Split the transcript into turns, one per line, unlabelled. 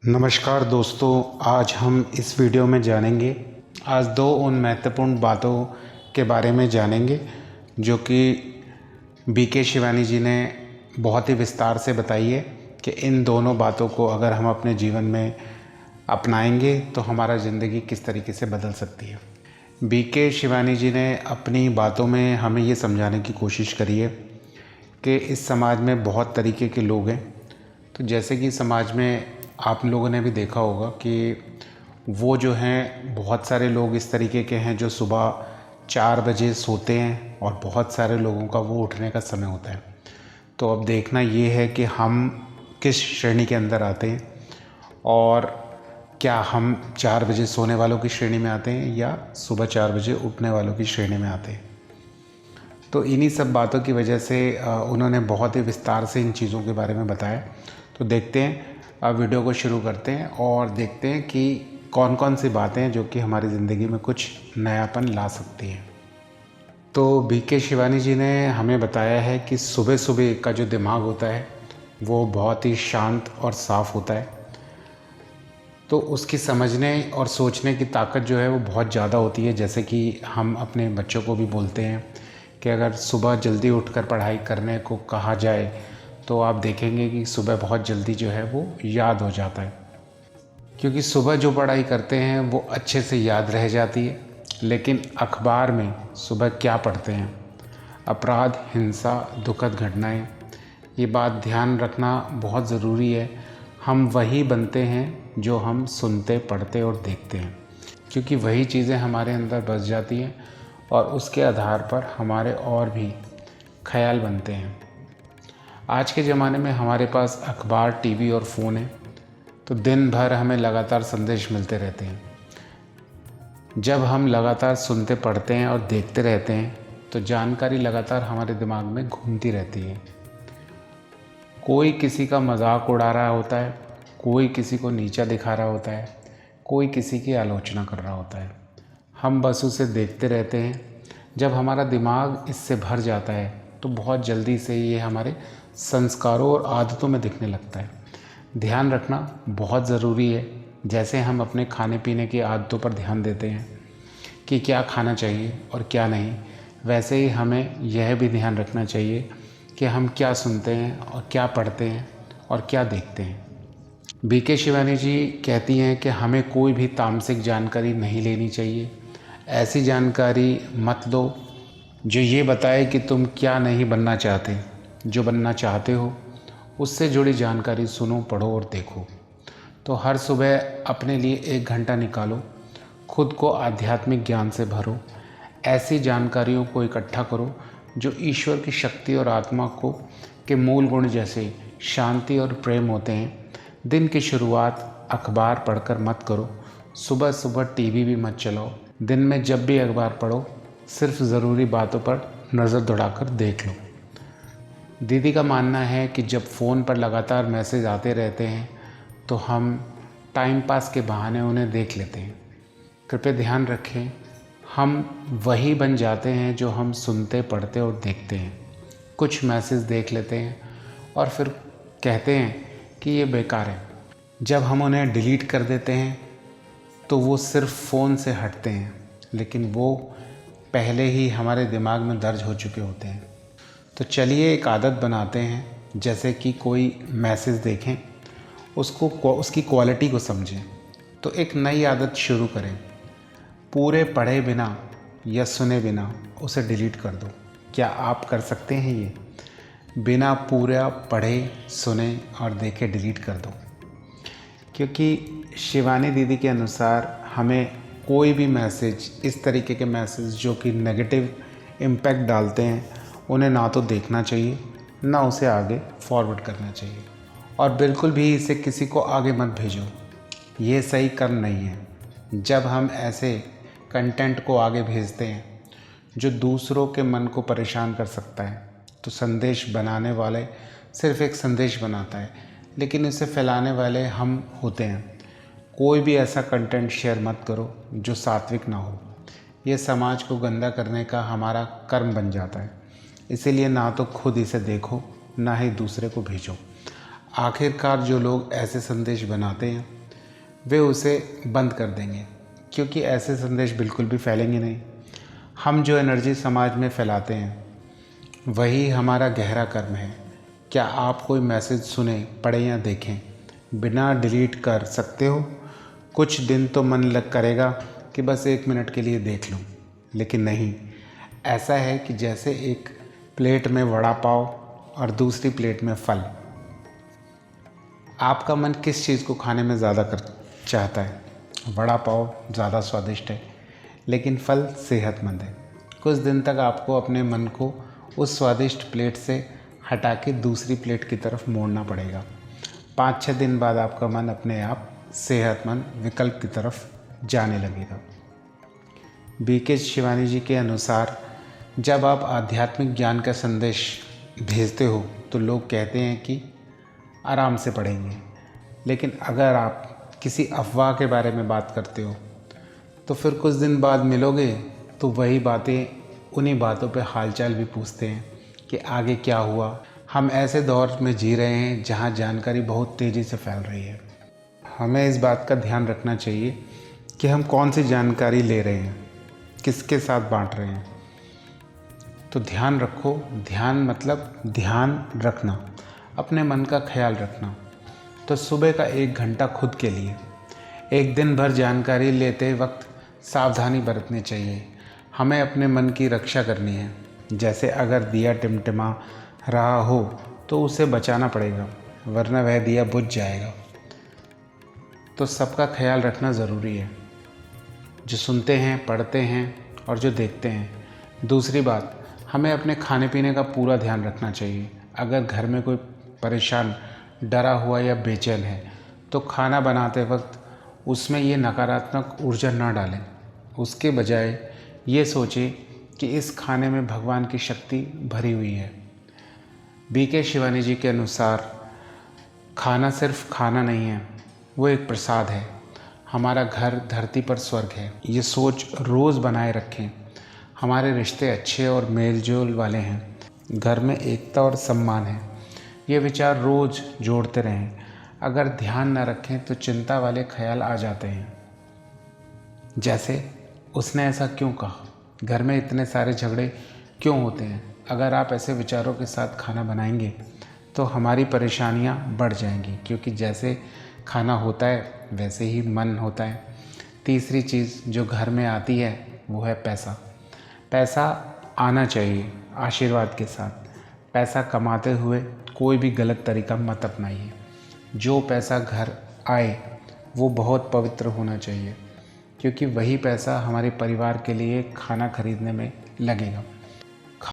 नमस्कार दोस्तों, आज हम इस वीडियो में जानेंगे आज दो उन महत्वपूर्ण बातों के बारे में जानेंगे जो कि बीके शिवानी जी ने बहुत ही विस्तार से बताई है कि इन दोनों बातों को अगर हम अपने जीवन में अपनाएंगे तो हमारा ज़िंदगी किस तरीके से बदल सकती है। बीके शिवानी जी ने अपनी बातों में हमें ये समझाने की कोशिश करी है कि इस समाज में बहुत तरीके के लोग हैं। तो जैसे कि समाज में आप लोगों ने भी देखा होगा कि वो जो हैं, बहुत सारे लोग इस तरीके के हैं जो सुबह 4 बजे सोते हैं और बहुत सारे लोगों का वो उठने का समय होता है। तो अब देखना ये है कि हम किस श्रेणी के अंदर आते हैं और क्या हम 4 बजे सोने वालों की श्रेणी में आते हैं या सुबह 4 बजे उठने वालों की श्रेणी में आते हैं। तो इन्हीं सब बातों की वजह से उन्होंने बहुत ही विस्तार से इन चीज़ों के बारे में बताया। तो देखते हैं, अब वीडियो को शुरू करते हैं और देखते हैं कि कौन कौन सी बातें हैं जो कि हमारी ज़िंदगी में कुछ नयापन ला सकती हैं। तो बीके शिवानी जी ने हमें बताया है कि सुबह सुबह का जो दिमाग होता है वो बहुत ही शांत और साफ़ होता है। तो उसकी समझने और सोचने की ताकत जो है वो बहुत ज़्यादा होती है। जैसे कि हम अपने बच्चों को भी बोलते हैं कि अगर सुबह जल्दी उठकर पढ़ाई करने को कहा जाए तो आप देखेंगे कि सुबह बहुत जल्दी जो है वो याद हो जाता है, क्योंकि सुबह जो पढ़ाई करते हैं वो अच्छे से याद रह जाती है। लेकिन अखबार में सुबह क्या पढ़ते हैं? अपराध, हिंसा, दुखद घटनाएं। ये बात ध्यान रखना बहुत ज़रूरी है। हम वही बनते हैं जो हम सुनते, पढ़ते और देखते हैं, क्योंकि वही चीज़ें हमारे अंदर बस जाती हैं और उसके आधार पर हमारे और भी ख्याल बनते हैं। आज के ज़माने में हमारे पास अखबार, टीवी और फ़ोन है, तो दिन भर हमें लगातार संदेश मिलते रहते हैं। जब हम लगातार सुनते, पढ़ते हैं और देखते रहते हैं तो जानकारी लगातार हमारे दिमाग में घूमती रहती है। कोई किसी का मजाक उड़ा रहा होता है, कोई किसी को नीचा दिखा रहा होता है, कोई किसी की आलोचना कर रहा होता है। हम बस उसे देखते रहते हैं। जब हमारा दिमाग इससे भर जाता है तो बहुत जल्दी से ये हमारे संस्कारों और आदतों में दिखने लगता है। ध्यान रखना बहुत ज़रूरी है। जैसे हम अपने खाने पीने की आदतों पर ध्यान देते हैं कि क्या खाना चाहिए और क्या नहीं, वैसे ही हमें यह भी ध्यान रखना चाहिए कि हम क्या सुनते हैं और क्या पढ़ते हैं और क्या देखते हैं। बीके शिवानी जी कहती हैं कि हमें कोई भी तामसिक जानकारी नहीं लेनी चाहिए। ऐसी जानकारी मत लो जो ये बताए कि तुम क्या नहीं बनना चाहते। जो बनना चाहते हो उससे जुड़ी जानकारी सुनो, पढ़ो और देखो। तो हर सुबह अपने लिए 1 घंटा निकालो, खुद को आध्यात्मिक ज्ञान से भरो। ऐसी जानकारियों को इकट्ठा करो जो ईश्वर की शक्ति और आत्मा को के मूल गुण जैसे शांति और प्रेम होते हैं। दिन की शुरुआत अखबार पढ़कर मत करो। सुबह सुबह टीवी भी मत चलाओ। दिन में जब भी अखबार पढ़ो, सिर्फ ज़रूरी बातों पर नज़र दौड़ाकर देख लो। दीदी का मानना है कि जब फ़ोन पर लगातार मैसेज आते रहते हैं तो हम टाइम पास के बहाने उन्हें देख लेते हैं। कृपया ध्यान रखें, हम वही बन जाते हैं जो हम सुनते, पढ़ते और देखते हैं। कुछ मैसेज देख लेते हैं और फिर कहते हैं कि ये बेकार है। जब हम उन्हें डिलीट कर देते हैं तो वो सिर्फ फ़ोन से हटते हैं, लेकिन वो पहले ही हमारे दिमाग में दर्ज हो चुके होते हैं। तो चलिए एक आदत बनाते हैं, जैसे कि कोई मैसेज देखें, उसकी क्वालिटी को समझें। तो एक नई आदत शुरू करें, पूरे पढ़े बिना या सुने बिना उसे डिलीट कर दो। क्या आप कर सकते हैं ये? बिना पूरा पढ़े, सुने और देखे डिलीट कर दो। क्योंकि शिवानी दीदी के अनुसार हमें कोई भी मैसेज, इस तरीके के मैसेज जो कि नेगेटिव इम्पैक्ट डालते हैं, उन्हें ना तो देखना चाहिए, ना उसे आगे फॉरवर्ड करना चाहिए। और बिल्कुल भी इसे किसी को आगे मत भेजो, ये सही कर्म नहीं है। जब हम ऐसे कंटेंट को आगे भेजते हैं जो दूसरों के मन को परेशान कर सकता है, तो संदेश बनाने वाले सिर्फ एक संदेश बनाता है, लेकिन इसे फैलाने वाले हम होते हैं। कोई भी ऐसा कंटेंट शेयर मत करो जो सात्विक ना हो। ये समाज को गंदा करने का हमारा कर्म बन जाता है। इसीलिए ना तो खुद इसे देखो, ना ही दूसरे को भेजो। आखिरकार जो लोग ऐसे संदेश बनाते हैं वे उसे बंद कर देंगे, क्योंकि ऐसे संदेश बिल्कुल भी फैलेंगे नहीं। हम जो एनर्जी समाज में फैलाते हैं वही हमारा गहरा कर्म है। क्या आप कोई मैसेज सुने, पढ़ें या देखें बिना डिलीट कर सकते हो? कुछ दिन तो मन लग करेगा कि बस 1 मिनट के लिए देख लूं, लेकिन नहीं। ऐसा है कि जैसे एक प्लेट में वड़ा पाव और दूसरी प्लेट में फल। आपका मन किस चीज़ को खाने में ज़्यादा चाहता है? वड़ा पाव ज़्यादा स्वादिष्ट है, लेकिन फल सेहतमंद है। कुछ दिन तक आपको अपने मन को उस स्वादिष्ट प्लेट से हटा के दूसरी प्लेट की तरफ मोड़ना पड़ेगा। 5-6 दिन बाद आपका मन अपने आप सेहतमंद विकल्प की तरफ जाने लगेगा। बीके शिवानी जी के अनुसार जब आप आध्यात्मिक ज्ञान का संदेश भेजते हो तो लोग कहते हैं कि आराम से पढ़ेंगे, लेकिन अगर आप किसी अफवाह के बारे में बात करते हो तो फिर कुछ दिन बाद मिलोगे तो वही बातें, उन्हीं बातों पे हालचाल भी पूछते हैं कि आगे क्या हुआ। हम ऐसे दौर में जी रहे हैं जहां जानकारी बहुत तेज़ी से फैल रही है। हमें इस बात का ध्यान रखना चाहिए कि हम कौन सी जानकारी ले रहे हैं, किसके साथ बांट रहे हैं। तो ध्यान रखो। ध्यान मतलब ध्यान रखना, अपने मन का ख्याल रखना। तो सुबह का 1 घंटा खुद के लिए, एक दिन भर जानकारी लेते वक्त सावधानी बरतनी चाहिए। हमें अपने मन की रक्षा करनी है। जैसे अगर दिया टिमटिमा रहा हो तो उसे बचाना पड़ेगा, वरना वह दिया बुझ जाएगा। तो सबका ख्याल रखना ज़रूरी है, जो सुनते हैं, पढ़ते हैं और जो देखते हैं। दूसरी बात, हमें अपने खाने पीने का पूरा ध्यान रखना चाहिए। अगर घर में कोई परेशान, डरा हुआ या बेचैन है तो खाना बनाते वक्त उसमें ये नकारात्मक ऊर्जा ना डालें। उसके बजाय ये सोचें कि इस खाने में भगवान की शक्ति भरी हुई है। बीके शिवानी जी के अनुसार खाना सिर्फ खाना नहीं है, वो एक प्रसाद है। हमारा घर धरती पर स्वर्ग है। ये सोच रोज़ बनाए रखें। हमारे रिश्ते अच्छे और मेलजोल वाले हैं। घर में एकता और सम्मान है। ये विचार रोज़ जोड़ते रहें। अगर ध्यान न रखें तो चिंता वाले ख्याल आ जाते हैं, जैसे उसने ऐसा क्यों कहा, घर में इतने सारे झगड़े क्यों होते हैं। अगर आप ऐसे विचारों के साथ खाना बनाएंगे तो हमारी परेशानियां बढ़ जाएंगी, क्योंकि जैसे खाना होता है वैसे ही मन होता है। तीसरी चीज़ जो घर में आती है वो है पैसा। पैसा आना चाहिए आशीर्वाद के साथ। पैसा कमाते हुए कोई भी गलत तरीका मत अपनाइए। जो पैसा घर आए वो बहुत पवित्र होना चाहिए, क्योंकि वही पैसा हमारे परिवार के लिए खाना खरीदने में लगेगा।